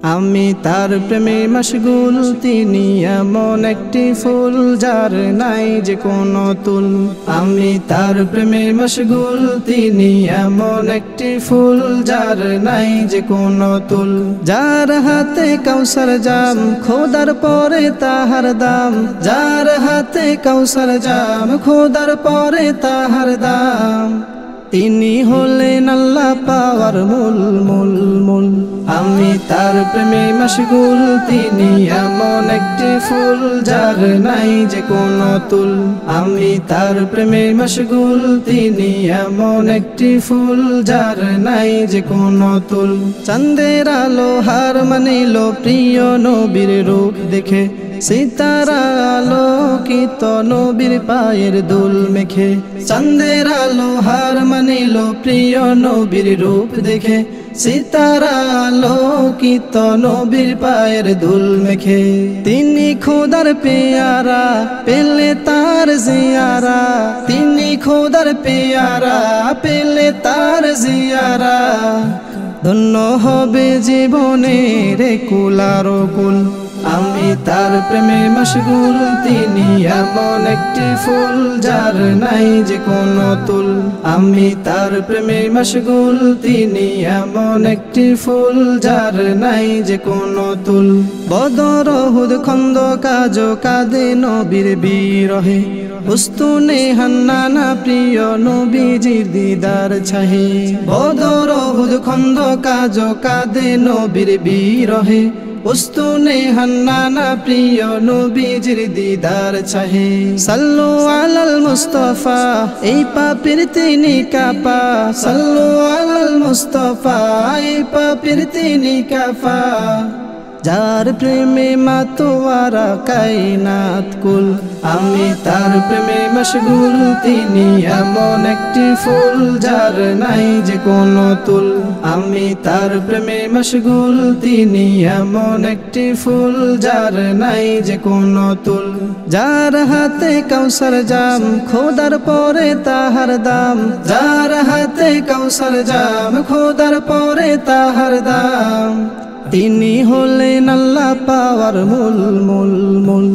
আমি তার প্রেমে মশগুল, তিনি এমন একটি ফুল যার নাই যে কোনো তুল। আমি তার প্রেমে মশগুল, তিনি এমন একটি ফুল যার নাই যে কোনো তুল। যার হাতে কাউসার জাম, খোদার পরে তাহার দাম। যার হাতে কাউসার জাম, খোদার পরে তাহার দাম। তিনি হলেন আল্লাহ পাওয়ার মূল মূল মূল। আমি তার প্রেমে মশগুল, তিনি এমন একটি ফুল যার নাই যে কোনো তুল। আমি তার প্রেমে মশগুল, তিনি এমন একটি ফুল যার নাই যে কোনো তুল। চাঁদের আলো হার মানিল প্রিয় নবীর রূপ দেখে, সিতারা আলোকিত নবীর পায়ের দুল মেখে। চাঁদের আলো হার মানিল প্রিয় নবীর রূপ দেখে, সিতারা আলোকিত নবীর পায়ের দুল মেখে। তিনি খোদার পেয়ারা, পেলে তার জিয়ারা। তিনি খোদার পেয়ারা, পেলে তার জিয়ারা। ধন্য হবে জীবনের কুল আর কুল। আমি তার প্রেমে মশগুল, তিনি এমন একটি ফুল যার নাই যে কোনো তুল। আমি তার প্রেমে মশগুল, তিনি এমন একটি ফুল যার নাই যে কোনো তুল। বদর উহুদ খন্দক আজ কাঁদে নবীর বিরহে, উস্তুনে হান্নানা প্রিয় নবীজির দিদার চাহে। বদর উহুদ খন্দক আজ কাঁদে নবীর বিরহে, উস্তুনে হান্নানা প্রিয় নবীজির দিদার চাহে। সাল্লু আলাল মুস্তাফা, এই পাপীর তিনি কাফা। সাল্লু আলাল মুস্তাফা, এই পাপীর তিনি কাফা। যার প্রেমে মাতোয়ারা কায়নাত কুল। আমি তার প্রেমে মশগুল, তিনি এমন একটি ফুল যার নাই যে কোনো তুল। আমি তার প্রেমে মশগুল, তিনি এমন একটি ফুল যার নাই যে কোনো তুল। যার হাতে কাউসার জাম, খোদার পরে তাহার দাম। যার হাতে কাউসার জাম, খোদার পরে তাহার দাম। তিনি হলেন আল্লাহ পাওয়ার মূল মূল মূল।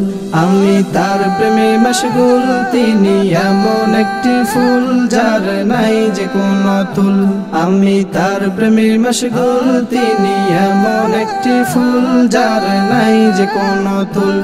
আমি তার প্রেমে মশগুল, তিনি এমন একটি ফুল যার নাই যে কোনো তুল। আমি তার প্রেমে মশগুল, তিনি এমন একটি ফুল যার নাই যে কোনো তুল।